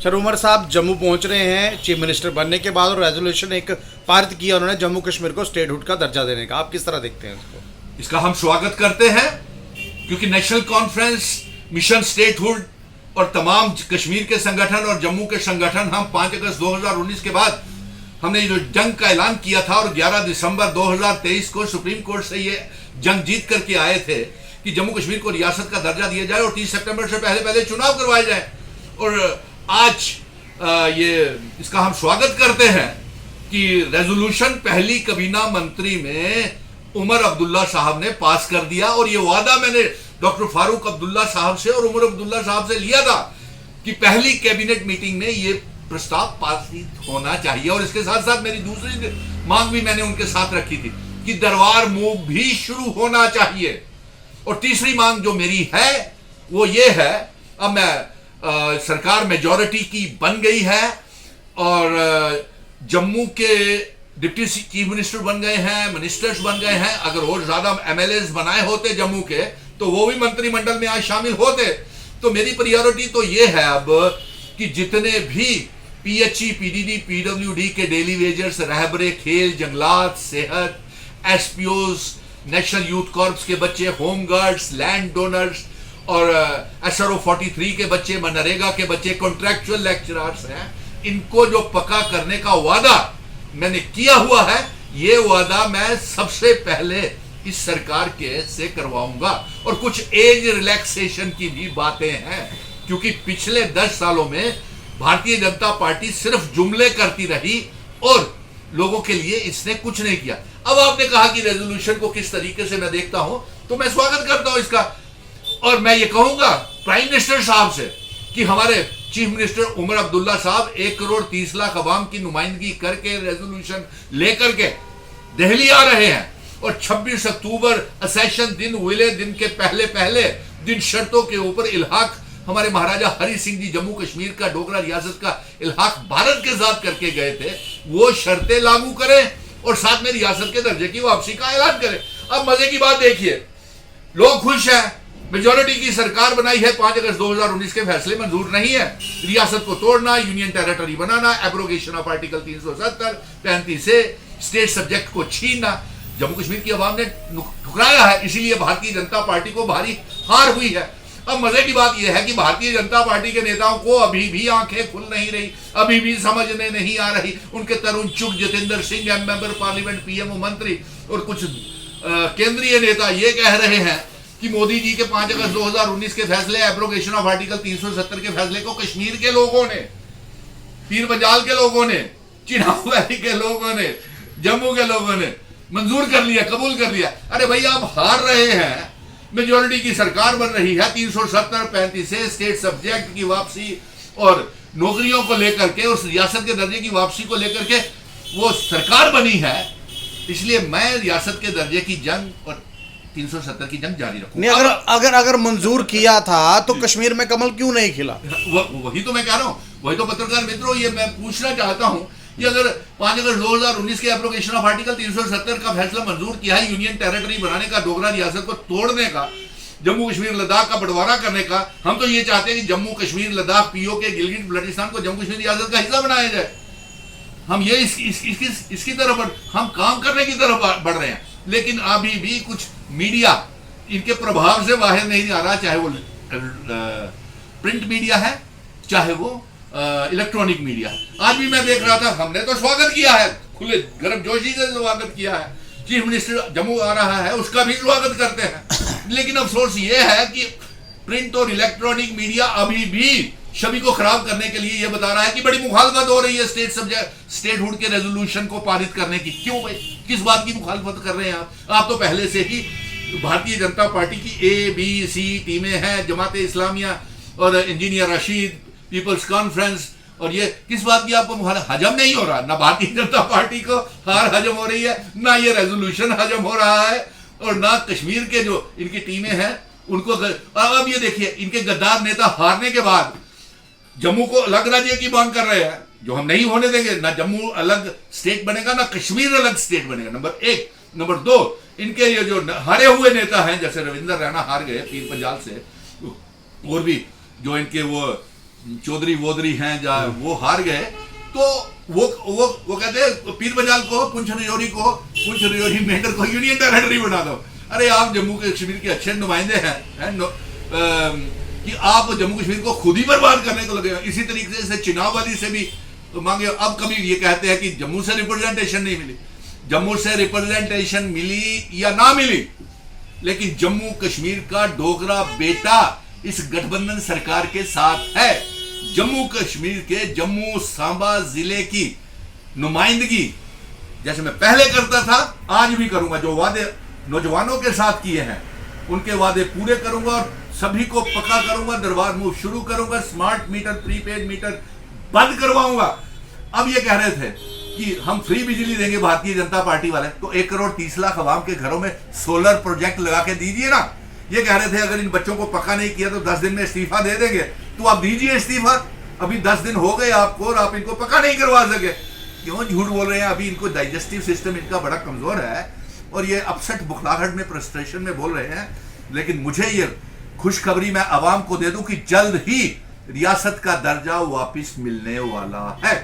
Sir Umar साहब जम्मू पहुंच रहे हैं चीफ मिनिस्टर बनने के बाद, और रेजोल्यूशन एक पारित किया उन्होंने जम्मू कश्मीर को स्टेटहुड का दर्जा देने का। आप किस तरह देखते हैं इसको? इसका हम स्वागत करते हैं, क्योंकि नेशनल कॉन्फ्रेंस, मिशन स्टेटहुड और तमाम कश्मीर के संगठन और जम्मू के संगठन, हम 5 अगस्त 2019 के बाद हमने जो जंग का ऐलान किया था और 11 दिसंबर 2023 को सुप्रीम कोर्ट से ये जंग जीत करके आए थे कि जम्मू कश्मीर को रियासत का दर्जा दिया जाए और 30 सितंबर से पहले चुनाव करवाए जाए। और आज ये इसका हम स्वागत करते हैं कि रेजोल्यूशन पहली कैबिनेट मंत्री में उमर अब्दुल्ला साहब ने पास कर दिया। और ये वादा मैंने डॉक्टर फारूक अब्दुल्ला साहब से और उमर अब्दुल्ला साहब से लिया था कि पहली कैबिनेट मीटिंग में ये प्रस्ताव पारित होना चाहिए। और इसके साथ साथ मेरी दूसरी मांग भी मैंने उनके साथ रखी थी कि दरबार मूव भी शुरू होना चाहिए। और तीसरी मांग जो मेरी है वो ये है, अब मैं सरकार मेजॉरिटी की बन गई है और जम्मू के डिप्टी चीफ मिनिस्टर बन गए हैं, मिनिस्टर्स बन गए हैं। अगर और ज्यादा एमएलएस बनाए होते जम्मू के तो वो भी मंत्रिमंडल में आज शामिल होते। तो मेरी प्रायोरिटी तो ये है अब कि जितने भी पीएचई, पीडीडी, पीडब्ल्यूडी के डेली वेजर्स, रहबरे खेल, जंगलात, सेहत, एसपीओज, नेशनल यूथ कॉर्प्स के बच्चे, होम गार्ड्स, लैंड डोनर्स और SRO 43 के बच्चे, मनरेगा के बच्चे, कॉन्ट्रैक्चुअल लेक्चरर्स हैं, इनको जो पक्का करने का वादा मैंने किया हुआ है, ये वादा मैं सबसे पहले इस सरकार के से करवाऊंगा। और कुछ एज रिलैक्सेशन की भी बातें हैं, क्योंकि पिछले 10 सालों में भारतीय जनता पार्टी सिर्फ जुमले करती रही और लोगों के लिए इसने कुछ नहीं किया। अब आपने कहा कि रेजोल्यूशन को किस तरीके से मैं देखता हूं, तो मैं स्वागत करता हूं इसका। और मैं ये कहूंगा प्राइम मिनिस्टर साहब से कि हमारे चीफ मिनिस्टर उमर अब्दुल्ला साहब 1 करोड़ 30 लाख अवाम की नुमाइंदगी करके रेजोल्यूशन लेकर के दिल्ली आ रहे हैं। और 26 अक्टूबर असेशन दिन, विले दिन के पहले दिन शर्तों के ऊपर इल्हाक हमारे महाराजा हरि सिंह जी जम्मू कश्मीर का, डोगरा रियासत का इल्हाक भारत के साथ करके गए थे, वो शर्तें लागू करें और साथ में रियासत के दर्जे की वापसी का ऐलान करें। अब मजे की बात देखिए, लोग खुश हैं, मेजॉरिटी की सरकार बनाई है, 5 अगस्त 2019 के फैसले मंजूर नहीं है, रियासत को तोड़ना, union territory banana, abrogation of article 370, 35 से स्टेट सब्जेक्ट को छीनना, जम्मू कश्मीर की आवाम ने ठुकराया है। इसीलिए भारतीय जनता पार्टी को भारी हार हुई है। अब मजे की बात यह है कि भारतीय जनता पार्टी के नेताओं को अभी भी आंखें खुल नहीं रही, अभी भी समझने नहीं आ रही। उनके तरुण चुग, Jitendra Singh, member parliament, PMO मंत्री और कुछ केंद्रीय नेता ये कह रहे हैं कि मोदी जी के 5 अगस्त 2019 के फैसले, एब्रोगेशन ऑफ आर्टिकल 370 के फैसले को कश्मीर के लोगों ने, पीर पंजाल के लोगों ने, चिनाब वैली के लोगों ने, जम्मू के लोगों ने मंजूर कर लिया, कबूल कर लिया। अरे भैया आप हार रहे हैं, मेजॉरिटी की सरकार बन रही है, 370, 35 से स्टेट सब्जेक्ट की वापसी और नौकरियों को लेकर के, उस रियासत के दर्जे की वापसी को लेकर के वो सरकार बनी है। इसलिए मैं रियासत के दर्जे की जंग और 370 की जंग जारी रखूंगा। नहीं, अगर मंजूर किया था तो कश्मीर में कमल क्यों नहीं खिला? वही तो मैं कह रहा हूं, वही तो पत्रकार मित्रों ये मैं पूछना चाहता हूं कि अगर 5 अगस्त 2019 के एप्लीकेशन ऑफ आर्टिकल 370 का फैसला मंजूर किया है, यूनियन टेरिटरी बनाने का, डोगरा रियासत को तोड़ने का, जम्मू कश्मीर लद्दाख का बंटवारा करने का, हम तो ये चाहते हैं कि जम्मू कश्मीर, लद्दाख, पीओके, गिलगित बल्टिस्तान को जम्मू कश्मीर रियासत का हिस्सा बनाया जाए। हम ये इसकी तरफ हम काम करने की तरफ बढ़ रहे हैं, लेकिन अभी भी कुछ मीडिया इनके प्रभाव से बाहर नहीं आ रहा, चाहे वो प्रिंट मीडिया है, चाहे वो इलेक्ट्रॉनिक मीडिया। आज भी मैं देख रहा था, हमने तो स्वागत किया है, खुले गर्मजोशी से स्वागत किया है, चीफ मिनिस्टर जम्मू आ रहा है उसका भी स्वागत करते हैं। लेकिन अफसोस ये है कि प्रिंट और इलेक्ट्रॉनिक मीडिया अभी भी छवि को खराब करने के लिए ये बता रहा है कि बड़ी मुखालफत हो रही है स्टेटहुड के रेजोल्यूशन को पारित करने की। क्यों भाई, किस बात की मुखालफत कर रहे हैं आप तो पहले से ही भारतीय जनता पार्टी की ABC टीमें हैं, जमात इस्लामिया और इंजीनियर रशीद, पीपल्स कॉन्फ्रेंस, और ये किस बात की आपको हजम नहीं हो रहा? ना भारतीय जनता पार्टी को हार हजम हो रही है, ना ये रेजोल्यूशन हजम हो रहा है, और ना कश्मीर के जो इनकी टीमें हैं उनको। अब ये देखिए, इनके गद्दार नेता हारने के बाद जम्मू को अलग राज्य की मांग कर रहे हैं, जो हम नहीं होने देंगे। ना जम्मू अलग स्टेट बनेगा, ना कश्मीर अलग स्टेट बनेगा, नंबर 1। नंबर 2, इनके ये जो हारे हुए नेता हैं, जैसे रविंदर रैना हार गए पीर पंजाल से, और भी जो इनके वो चौधरी वोदरी हैं जहाँ वो हार गए, तो वो कहते हैं पीर बंजाल को, पुंछ रजौरी मेंढर को यूनियन टेरिटरी बना दो। अरे आप जम्मू कश्मीर के अच्छे नुमाइंदे हैं, कि आप जम्मू कश्मीर को खुद ही बर्बाद करने को लगे। इसी तरीके से चुनाव वाली से भी तो मांगे। अब कभी ये कहते हैं कि जम्मू से रिप्रेजेंटेशन नहीं मिली। जम्मू से रिप्रेजेंटेशन मिली या ना मिली, लेकिन जम्मू कश्मीर का डोगरा बेटा इस गठबंधन सरकार के साथ है। जम्मू कश्मीर के जम्मू सांबा जिले की नुमाइंदगी जैसे मैं पहले करता था, आज भी करूंगा। जो वादे नौजवानों के साथ किए हैं उनके वादे पूरे करूंगा और सभी को पक्का करूंगा। दरबार मूव शुरू करूंगा, स्मार्ट मीटर, प्रीपेड मीटर बंद करवाऊंगा। अब ये कह रहे थे कि हम फ्री बिजली देंगे भारतीय जनता पार्टी वाले, तो 1 करोड़ 30 लाख अवाम के घरों में सोलर प्रोजेक्ट लगा के दीजिए ना। ये कह रहे थे अगर इन बच्चों को पक्का नहीं किया तो 10 दिन में इस्तीफा दे देंगे, तो आप दीजिए इस्तीफा। अभी 10 दिन हो गए आपको और आप इनको पक्का नहीं करवा सके। क्यों झूठ बोल रहे हैं? अभी इनको डाइजेस्टिव सिस्टम इनका बड़ा कमजोर है और ये अपसेट, बुखलाहट में, फ्रस्ट्रेशन में बोल रहे हैं। लेकिन मुझे ये खुशखबरी मैं आवाम को दे दूं कि जल्द ही रियासत का दर्जा वापिस मिलने वाला है।